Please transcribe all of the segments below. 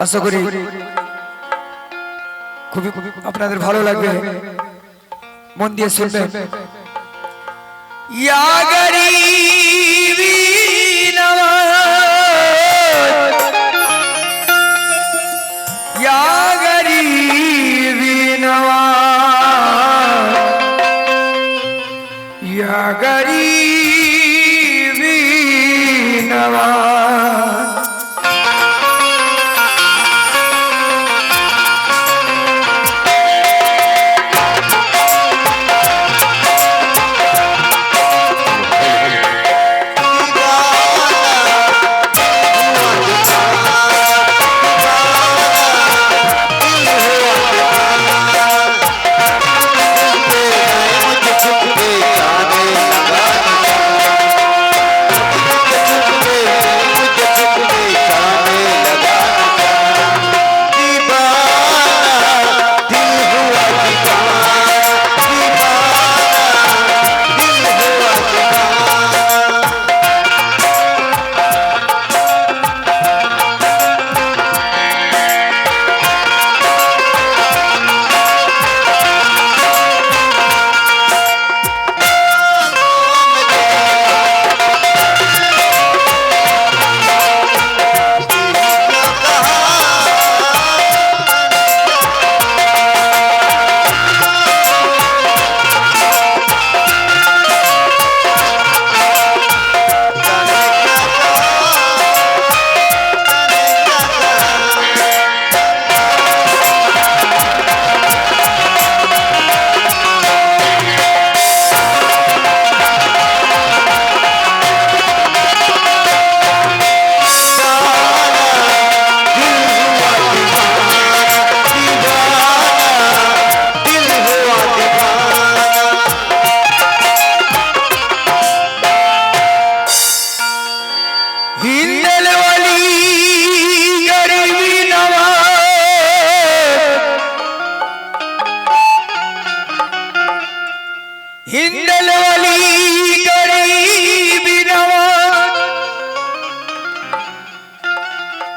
আশা করি খুবই আপনাদের ভালো লাগবে, মন দিয়ে শুনবেন। ইয়া গরিবি নওয়াজ, ইয়া গরিবি নওয়াজ, ইয়া গরিবি নওয়াজ। हिंदल वाली गरीबी नवाज,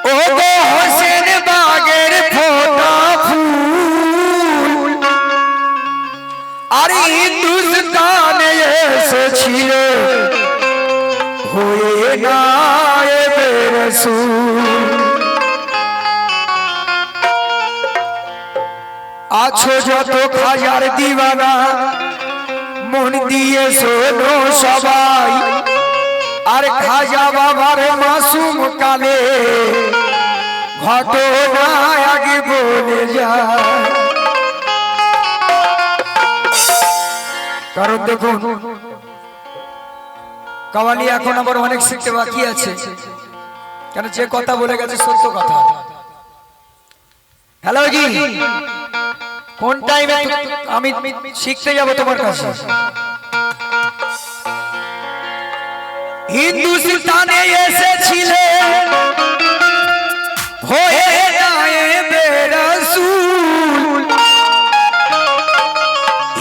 ओ गो हुसैन बागेर फोटा फूल, अरे हिंदुस्तान ऐसे छिले हुए नायबे रसूल। आछो যত খাজার দিওয়ানা, মন দিয়ে শোনো সবাই, আর খাজা বাবার মাসুম কালে ঘটনা আগে বলে যায়। কারণ দেখুন কাওয়ালি এখন আবার অনেক শিখতে বাকি আছে, কেন যে কথা বলে গেছে সত্য কথা। হ্যালো জি, কোন টাইমে আমি শিখতে যাব তোমার কাছে? হিন্দুস্তানে এসেছিলে হয়ে নায়েবে রাসূল,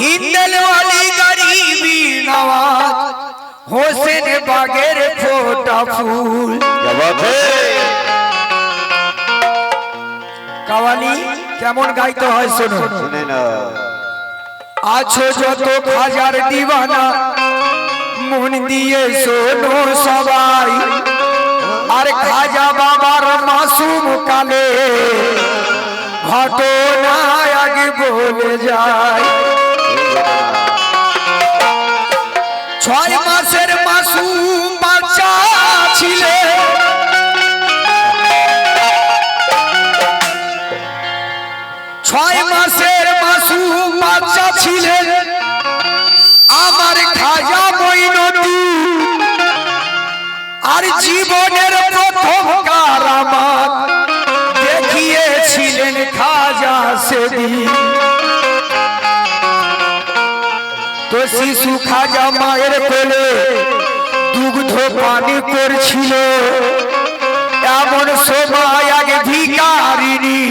হিন্দল ওয়ালি গরিবি নওয়াজ, হোসেন বাগের ফোটা ফুল। কাওয়ালি কেমন গাইতে হয় শোনো। আছো যত খাজার দিওয়ানা, মন দিয়ে শোনো সবাই, আর খাজা বাবার মাসুম কালে ঘটনা আগে বলে যায়। 6 মাসের মাসুম বাচ্চা ছিলে, 6 মাসের মাসুম বাচ্চা ছিলেন আমার খাজা মঈনুদ্দিন, আর জীবনের প্রথম কারামাত দেখিয়েছিলেন খাজা সেদিন। তো শিশু খাজা মায়ের কোলে দুগ্ধ পানি করছিল, এমন সময় আগে ভিখারিনী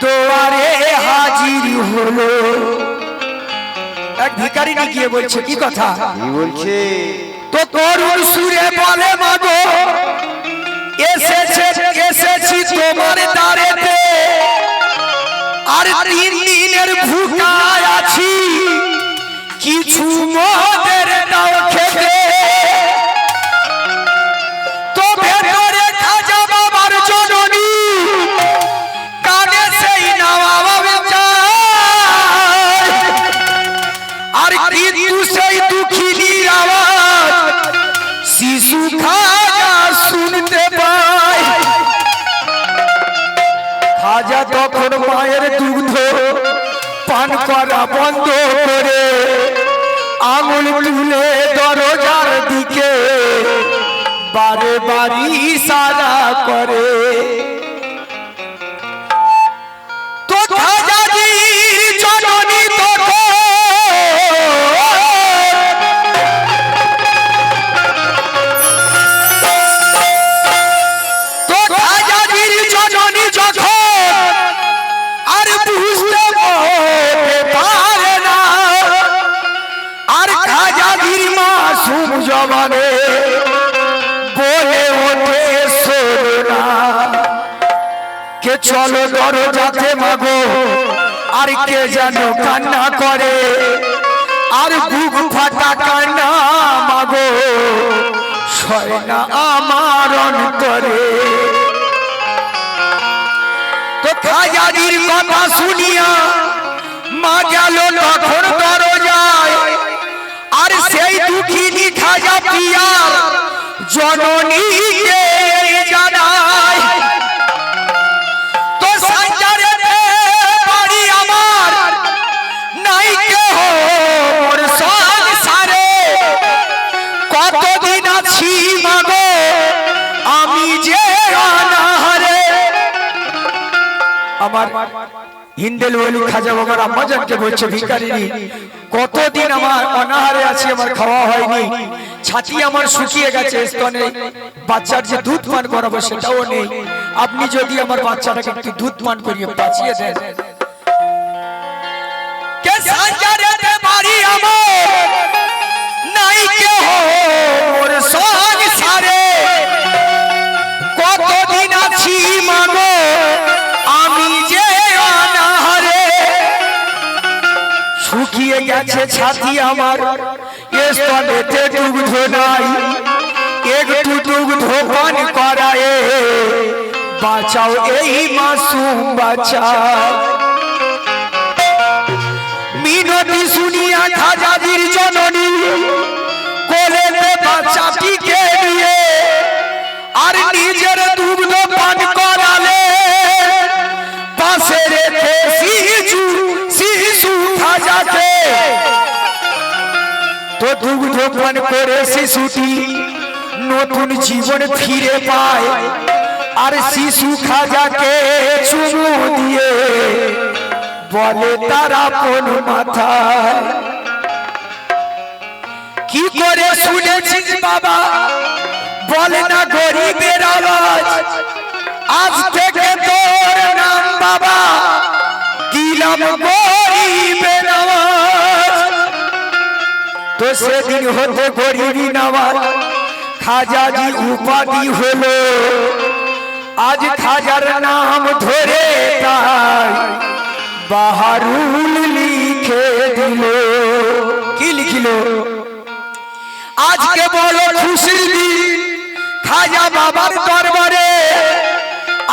দুয়ারে হাজির হলো। এক ভিখারিনী গিয়ে বলছে, কি কথা? কি বলছে? তো করুণ সুরে বলে, মাগো এসেছি তোমার দ্বারেতে আর 3 দিনের ভুকায় আছি কিছু মোদের দাও খেতে তো ভেতরে খাজা বাবার জননী কানে সেই নওয়াব যায় আর কিন্তু সেই দুঃখিনীর আওয়াজ শিশু খাজা শুনতে পায় খাজা তখন মায়ের দুগ্ধ পান করা বন্ধ করে আঙুল তুলে দরজার দিকে বারে বারে ইশারা করে তো খাজাজির জননী তখন তো খাজাজির জননী যখন আর বুঝতে পারে না আর খাজাজির মাসুম জবানে বলে ওঠে সোনা কে চলো দরজাতে মাগো আর কে যেন কান্না করে আর বুক ফাটা কান্না মাগো সয় না আমার অন্তরে তো খাজাজির কথা শুনিয়া মা গেল তখন দরজায় আর সেই দুঃখিনী খাজা পিয়া জননীকে জানায় তো সাঞ্জারেতে বাড়ি আমার নাই কেহ মোর সংসারে কতদিন আছি মাগো আমি যে অনাহারে আমার হিন্দেল ওলি খাজা বাবার আম্মাজানকে বলছে ভিখারিনী কতদিন আমার অনাহারে আছি আমার খাওয়া হয়নি ছাতি আমার শুকিয়ে গেছে স্তনে বাচ্চার যে দুধ পান করাবো সেটাও নেই আপনি যদি আমার বাচ্চাটাকে একটু দুধ পান করিয়ে বাঁচিয়ে দেন কে সাঞ্জারেতে বাড়ি আমার নাই কেহ মোর সংসারে কতদিন আছি মাগো আমি যে অনাহারে শুকিয়ে গেছে ছাতি আমার স্তনেতে দুগ্ধ নাই একটু দুগ্ধ পান করায় বাঁচাও এই মাসুম বাচ্চা মিনতি শুনিয়া খাজাজির জননী কোলেতে বাচ্চাটিকে নিয়ে আর নিজের দুগ্ধ পান করালে পাশে রেখে শিশু খাজাকে তো দুগ্ধ পান করে শিশুটি নতুন জীবন ফিরে পায় আর শিশু খাজাকে চুমু দিয়ে বলে তারা কোন মাথায় কি করে শুনেছিস বাবা বলে না গরিবের আওয়াজ আজ থেকে তোর নাম বাবা দিলাম গরিবের আওয়াজ তো সেদিন হতে গরিবী নামাজ খাজাজি উপাধি হলো আজ খাজার নাম ধরে তাই বাহারুল লিখে দিল কি লিখিল আজকে বড় খুশির দিন খাজা বাবার দরবারে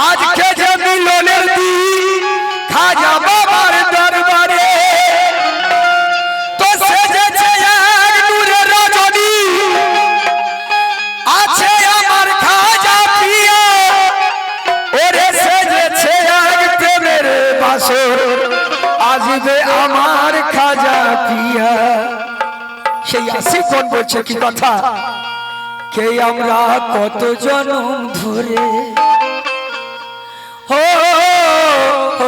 আজকে যে মিলনের দিন খাজা বাবার দরবারে তো সেজেছে এক নূরের রজনী আছে আমার খাজা প্রিয়া ওরে সেজেছে এক প্রেমের বাসর আসবে আমার খাজা প্রিয়া সেই আশিকগণ বলছে কি কথা কে আমরা কত জনম ধরে হো হো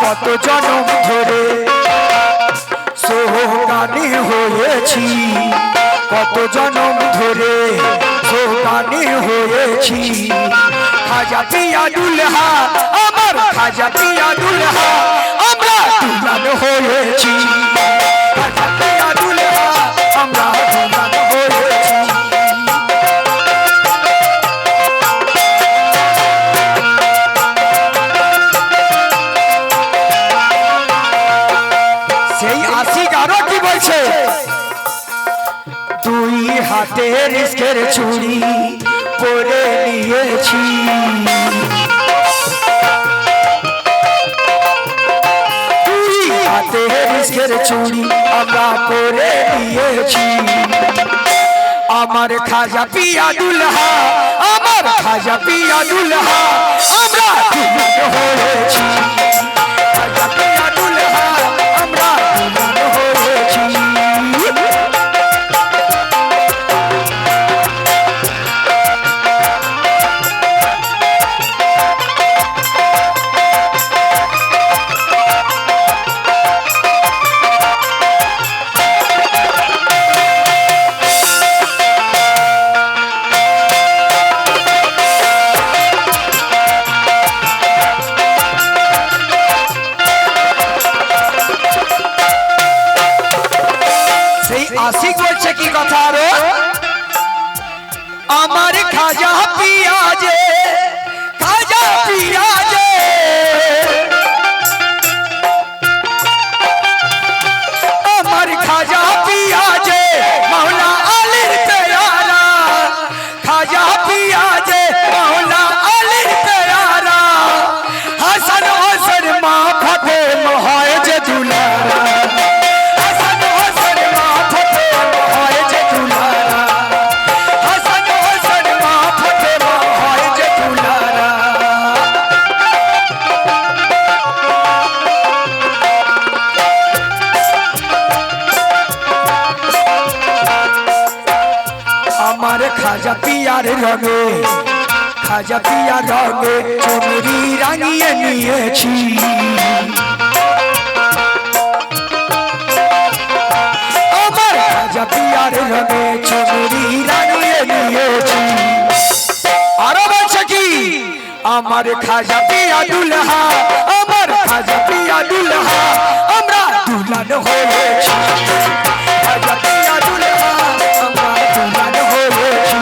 কত জনম ধরে সোহানি হয়েছি কত জনম ধরে সোগানে হয়েছি খাজা পিয়া দুলহা আমার খাজা পিয়া দুলহা আমরা দুলাল হয়েছি খাজা পিয়া দুলহা আমরা দুলাল হয়েছি সেই আশিক আরো কি বলছে দুই হাতের ইস্কের চুড়ি পরে নিয়েছি দুই হাতের ইস্কের চুড়ি আমরা পরে নিয়েছি আমার খাজা পিয়া দুলহা আমার খাজা পিয়া দুলহা আমরা দুলাল হয়েছি খাজা পিয়া দুলহা আমরা দুলাল হয়েছি আশিক বলছে কি কথা আরো আমার খাজা পিয়া যে খাজা পিয়া যে আমার খাজা পিয়া যে মৌলা আলীর প্যারা খাজা পিয়া যে মৌলা আলীর প্যারা হাসান হোসেন মা ফাতেমা হয় যে দুলারা আমার খাজা পিয়ার রঙে খাজা পিয়ার রঙে চুনরি রাঙিয়ে নিয়েছি আমার খাজা পিয়ার রঙে চুনরি রাঙিয়ে নিয়েছি আরো বলছে কি আমার খাজা পিয়া দুলহা আমার খাজা পিয়া দুলহা আমরা দুলাল হয়েছি খাজা পিয়া দুলহা আমরা দুলাল হয়েছি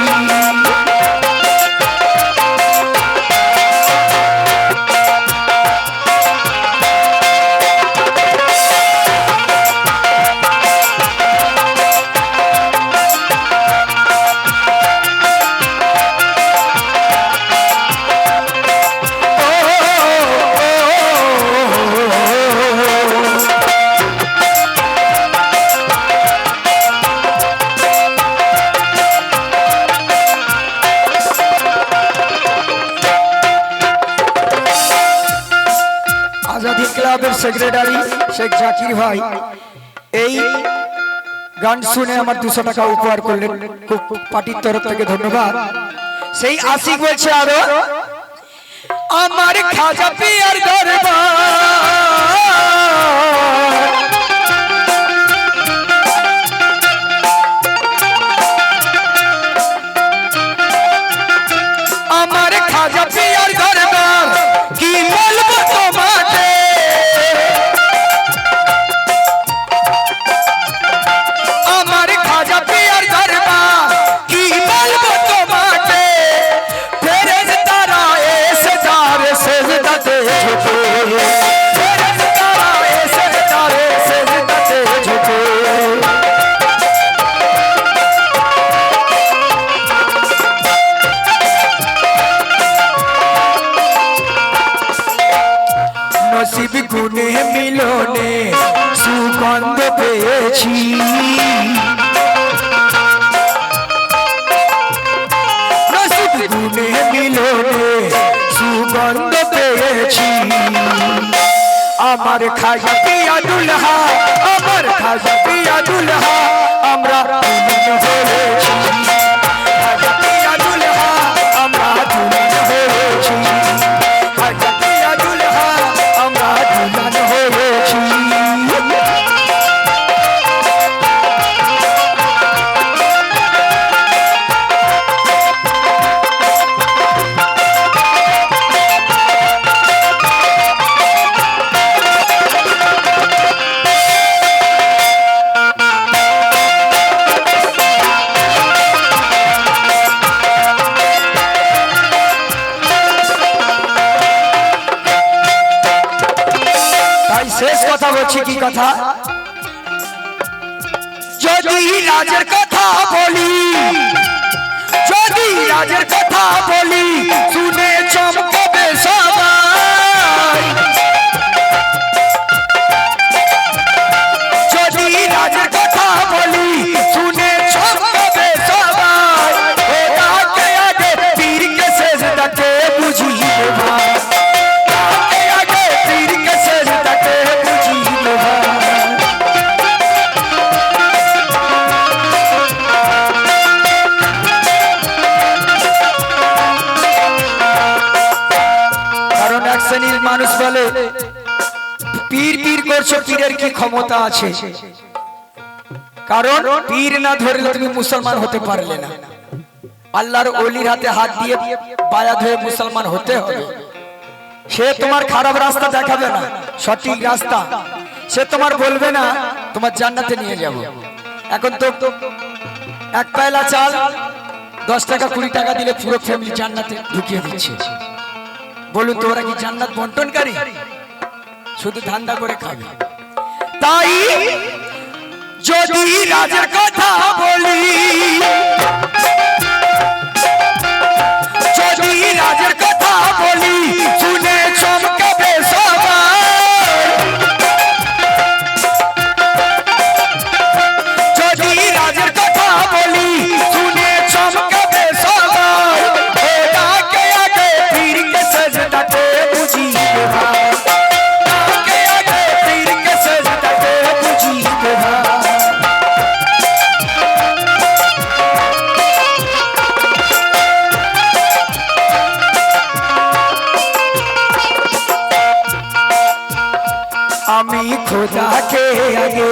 আজাদি ক্লাবের সেক্রেটারি শেখ জাকির ভাই এই গান শুনে আমার 200 টাকা উপহার করলেন খুব পার্টির তরফ থেকে ধন্যবাদ সেই আশিক বলছে আরো আমার খাজা পিয়ার দরবার আমার খাজা পিয়ার দরবার কি বলবো তোমাকে আমার খাজা পিয়ার দরবার কি বলবো তোমাকে ফেরেশতারা এসে তারে সেজদাতে ঝুঁকে ফেরেশতারা এসে তারে সেজদাতে ঝুঁকে নসিব গুনে মিলনে সুগন্ধ পেয়েছি নসিব গুনে মিলনে সুগন্ধ পেয়েছি আমার খাজা পিয়া দুলহা আমার খাজা পিয়া দুলহা আমরা দুলাল হয়েছি খাজা পিয়া দুলহা আমরা দুলাল হয়েছি খাজা পিয়া দুলহা আমরা দুলাল হয়েছি শেষ কথা বলছি, কি কথা? যদি রাজের কথা বলি, যদি রাজের কথা বলি, শুনে চমকাবে সবাই। যদি রাজের কথা বলি, শুনে চমকাবে সবাই। ও তাকে আগে পীরকে সেজদাকে বুঝিয়ে ভাই, তাকে আগে পীরকে সেজদাকে বুঝিয়ে ভাই। কারণ এক শ্রেণীর মানুষ বলে পীর পীর করছো, পীরের কি ক্ষমতা আছে? কারণ পীর না ধরলে তুমি মুসলমান হতে পারলে না। আল্লাহর ওলির হাতে হাত দিয়ে বায়াত হয়ে মুসলমান হতে হবে। সে তোমার খারাপ রাস্তা দেখাবে না, সঠিক রাস্তা। সে তোমার বলবে না তোমার জান্নাতে নিয়ে যাব। এখন তো এক পায়লা চাল 10 টাকা 20 টাকা দিলে পুরো ফ্যামিলি জান্নাতে ঢুকিয়ে দিচ্ছে। বলুন তো ওরা কি জান্নাত বন্টনকারী? শুধু ধান্দা করে খাবে। তাই যদি রাজের কথা বলি, যদি রাজের কথা বলি, শুনে চমকাবে সবাই। যদি রাজের কথা বলি, শুনে চমকাবে সবাই। ও তাকে আগে পীরকে সেজদাতে বুঝিয়ে ভাই, তাকে আগে পীরকে সেজদাতে বুঝিয়ে ভাই। আমি খোদাকে আগে